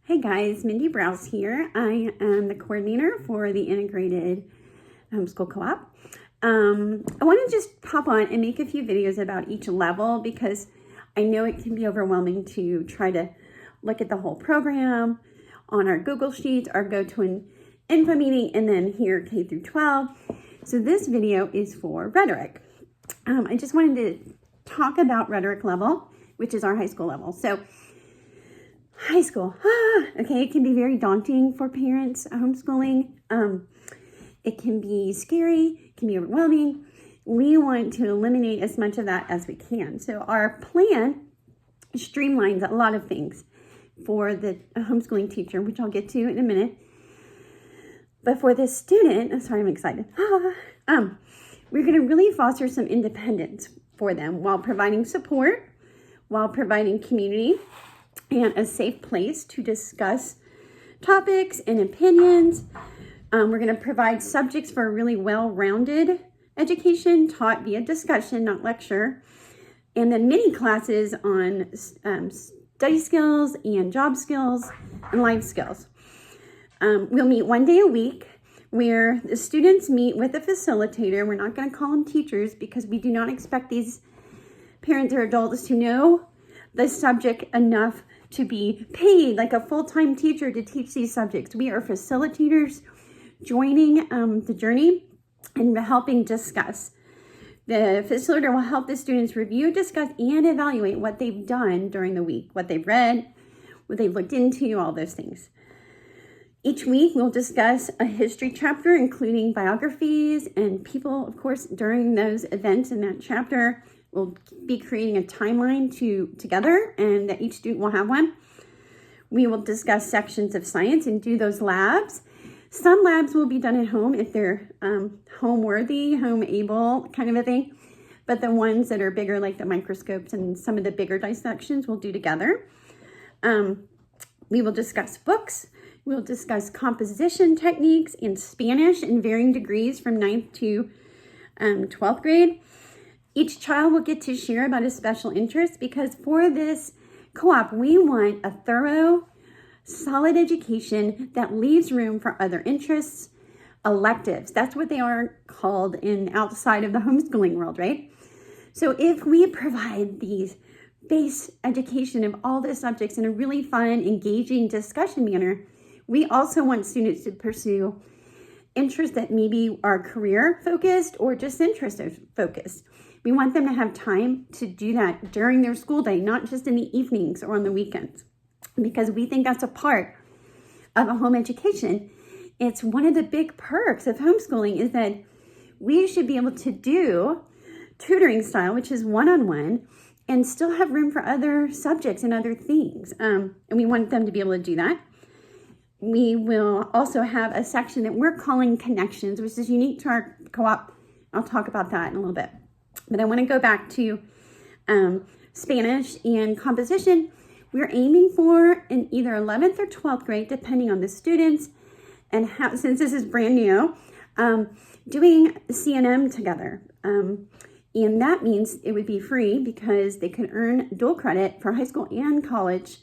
Hey guys, mindybrouse here. I am the coordinator for the Integrated Homeschool Co-op. I want to just pop on and make a few videos about each level because I know it can be overwhelming to try to look at the whole program on our Google Sheets or go to an info meeting and then hear K through 12. So this video is for Rhetoric. I just wanted to talk about Rhetoric level, which is our high school level. So high school, okay, it can be very daunting for parents, homeschooling. It can be scary, it can be overwhelming. We want to eliminate as much of that as we can. So our plan streamlines a lot of things for the homeschooling teacher, which I'll get to in a minute. But for the student, I'm sorry, I'm excited. We're going to really foster some independence for them while providing support, while providing community, and a safe place to discuss topics and opinions. We're going to provide subjects for a really well-rounded education taught via discussion, not lecture. And then mini classes on study skills and job skills and life skills. We'll meet one day a week where the students meet with a facilitator. We're not going to call them teachers because we do not expect these parents or adults to know the subject enough to be paid like a full-time teacher to teach these subjects. We are facilitators joining the journey and helping discuss. The facilitator will help the students review, discuss, and evaluate what they've done during the week, what they've read, what they've looked into, all those things. Each week, we'll discuss a history chapter, including biographies and people, of course, during those events in that chapter. We'll be creating a timeline together, and that each student will have one. We will discuss sections of science and do those labs. Some labs will be done at home if they're home-worthy, home-able kind of a thing. But the ones that are bigger, like the microscopes and some of the bigger dissections, we'll do together. We will discuss books. We'll discuss composition techniques in Spanish in varying degrees from 9th to 12th grade. Each child will get to share about his special interests because for this co-op, we want a thorough, solid education that leaves room for other interests, electives. That's what they are called in outside of the homeschooling world, right? So if we provide these base education of all the subjects in a really fun, engaging discussion manner, we also want students to pursue interests that maybe are career focused or just interest focused. We want them to have time to do that during their school day, not just in the evenings or on the weekends, because we think that's a part of a home education. It's one of the big perks of homeschooling is that we should be able to do tutoring style, which is one-on-one, and still have room for other subjects and other things. And we want them to be able to do that. We will also have a section that we're calling Connections, which is unique to our co-op. I'll talk about that in a little bit. But I want to go back to Spanish and composition. We're aiming for in either 11th or 12th grade, depending on the students, and how, since this is brand new, doing CNM together. And that means it would be free because they can earn dual credit for high school and college.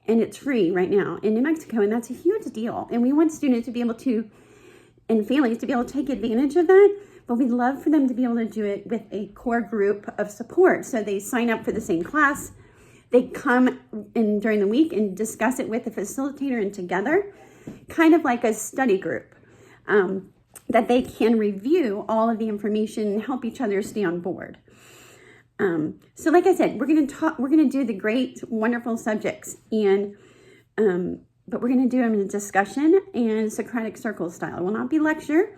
And it's free right now in New Mexico, and that's a huge deal. And we want students to be able to, and families to be able to take advantage of that, but we'd love for them to be able to do it with a core group of support. So they sign up for the same class, they come in during the week and discuss it with the facilitator and together, kind of like a study group, that they can review all of the information and help each other stay on board. So like I said, we're going to do the great, wonderful subjects, and but we're going to do them in a discussion and Socratic circle style. It will not be lecture.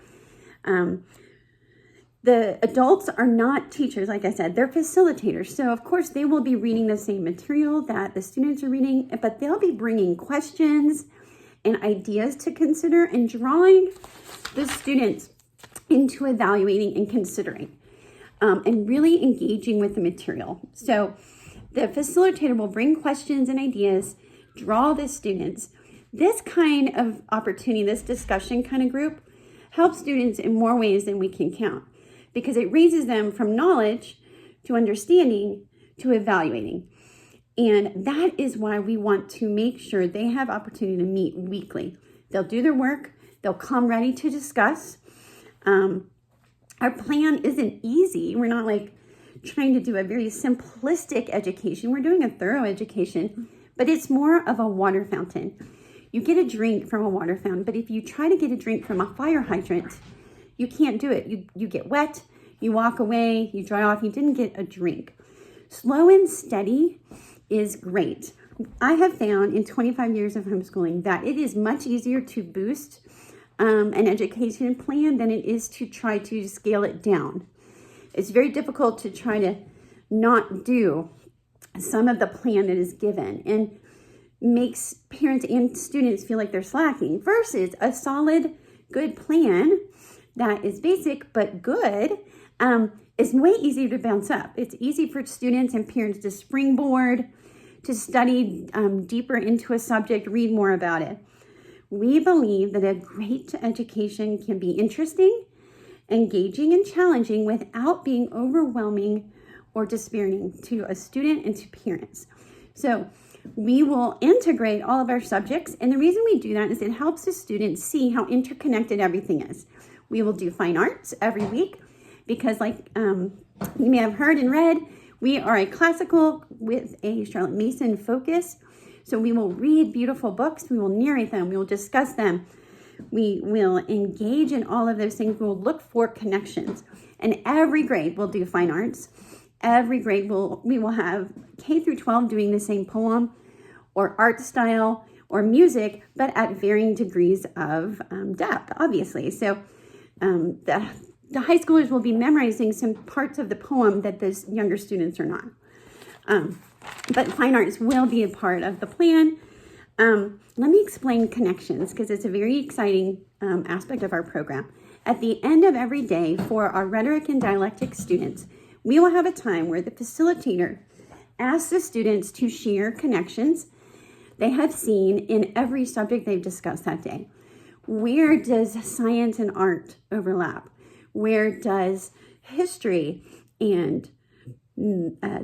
The adults are not teachers, like I said, they're facilitators. So of course they will be reading the same material that the students are reading, but they'll be bringing questions and ideas to consider and drawing the students into evaluating and considering. And really engaging with the material. So the facilitator will bring questions and ideas, draw the students. This kind of opportunity, this discussion kind of group, helps students in more ways than we can count because it raises them from knowledge to understanding to evaluating. And that is why we want to make sure they have opportunity to meet weekly. They'll do their work. They'll come ready to discuss. Our plan isn't easy. We're not like trying to do a very simplistic education. We're doing a thorough education, but it's more of a water fountain. You get a drink from a water fountain, but if you try to get a drink from a fire hydrant, you can't do it. You get wet, you walk away, you dry off, you didn't get a drink. Slow and steady is great. I have found in 25 years of homeschooling that it is much easier to boost an education plan than it is to try to scale it down. It's very difficult to try to not do some of the plan that is given and makes parents and students feel like they're slacking versus a solid, good plan that is basic but good is way easier to bounce up. It's easy for students and parents to springboard, to study deeper into a subject, read more about it. We believe that a great education can be interesting, engaging, and challenging without being overwhelming or despairing to a student and to parents. So we will integrate all of our subjects, and the reason we do that is it helps the students see how interconnected everything is. We will do fine arts every week because, like you may have heard and read, we are a classical with a Charlotte Mason focus. So we will read beautiful books, we will narrate them, we will discuss them, we will engage in all of those things, we will look for connections. And every grade will do fine arts. Every grade we will have K through 12 doing the same poem or art style or music, but at varying degrees of depth, obviously. So the high schoolers will be memorizing some parts of the poem that the younger students are not. But fine arts will be a part of the plan. Let me explain connections because it's a very exciting aspect of our program. At the end of every day for our rhetoric and dialectic students, we will have a time where the facilitator asks the students to share connections they have seen in every subject they've discussed that day. Where does science and art overlap? Where does history and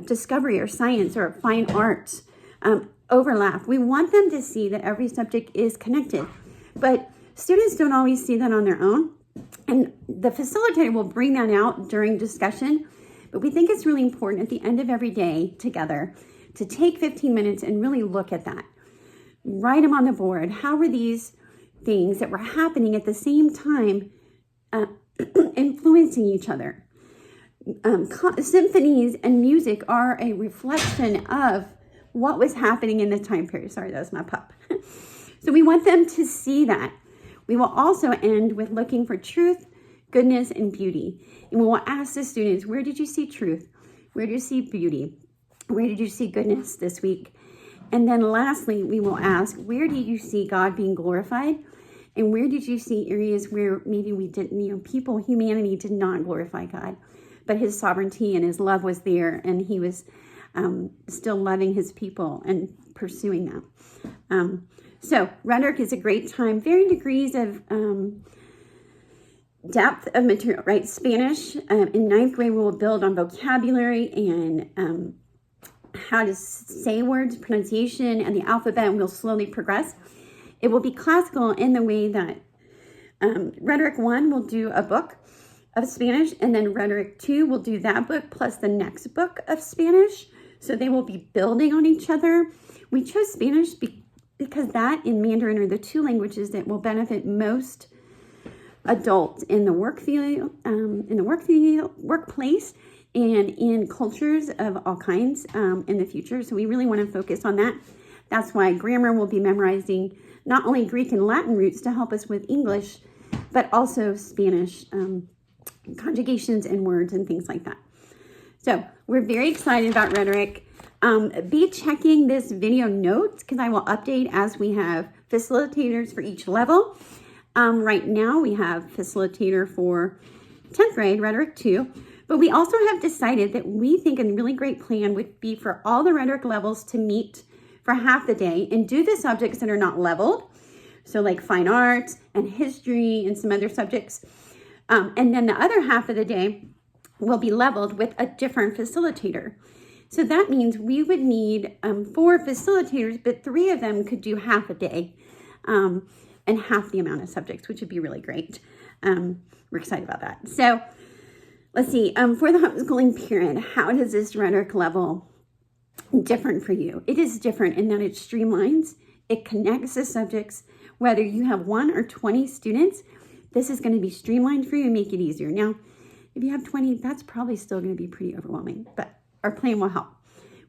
discovery or science or fine arts overlap? We want them to see that every subject is connected, but students don't always see that on their own, and the facilitator will bring that out during discussion, but we think it's really important at the end of every day together to take 15 minutes and really look at that. Write them on the board. How were these things that were happening at the same time influencing each other? Symphonies and music are a reflection of what was happening in the time period. Sorry, that was my pup. So we want them to see that. We will also end with looking for truth, goodness, and beauty. And we will ask the students, where did you see truth? Where did you see beauty? Where did you see goodness this week? And then lastly, we will ask, where did you see God being glorified? And where did you see areas where maybe we didn't, humanity did not glorify God, but his sovereignty and his love was there, and he was still loving his people and pursuing that. So rhetoric is a great time, varying degrees of depth of material, right? Spanish, in ninth grade, we will build on vocabulary and how to say words, pronunciation, and the alphabet, and we'll slowly progress. It will be classical in the way that Rhetoric 1 will do a book of Spanish, and then Rhetoric 2 will do that book plus the next book of Spanish. So they will be building on each other. We chose Spanish because that and Mandarin are the two languages that will benefit most adults in the workplace, and in cultures of all kinds in the future. So we really want to focus on that. That's why grammar will be memorizing not only Greek and Latin roots to help us with English, but also Spanish conjugations and words and things like that. So we're very excited about rhetoric. Be checking this video notes because I will update as we have facilitators for each level. Right now we have facilitator for 10th grade, Rhetoric 2, but we also have decided that we think a really great plan would be for all the rhetoric levels to meet for half the day and do the subjects that are not leveled. So like fine arts and history and some other subjects. And then the other half of the day will be leveled with a different facilitator. So that means we would need 4 facilitators, but 3 of them could do half a day and half the amount of subjects, which would be really great. We're excited about that. So let's see, for the homeschooling parent, how does this rhetoric level different for you? It is different in that it streamlines, it connects the subjects. Whether you have 1 or 20 students, this is going to be streamlined for you and make it easier. Now, if you have 20, that's probably still going to be pretty overwhelming, but our plan will help.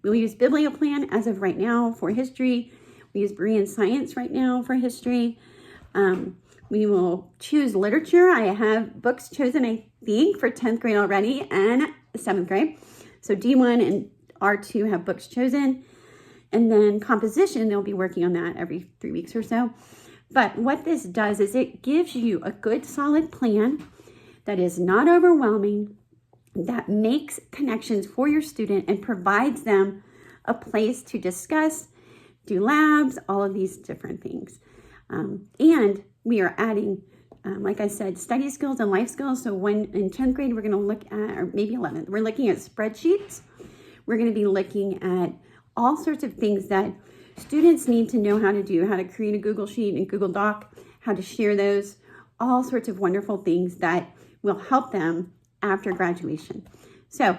We'll use Biblioplan as of right now for history. We use Berean Science right now for history. We will choose literature. I have books chosen, I think, for 10th grade already and 7th grade. So D1 and R2 have books chosen. And then composition, they'll be working on that every 3 weeks or so. But what this does is it gives you a good solid plan that is not overwhelming, that makes connections for your student and provides them a place to discuss, do labs, all of these different things. And we are adding, like I said, study skills and life skills. So when in 10th grade, we're going to look at, or maybe 11th, we're looking at spreadsheets. We're going to be looking at all sorts of things that students need to know how to do, how to create a Google Sheet and Google Doc, how to share those, all sorts of wonderful things that will help them after graduation. So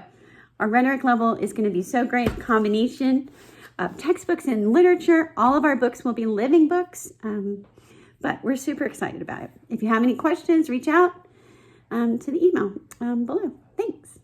our rhetoric level is going to be so great. Combination of textbooks and literature. All of our books will be living books, but we're super excited about it. If you have any questions, reach out to the email below. Thanks.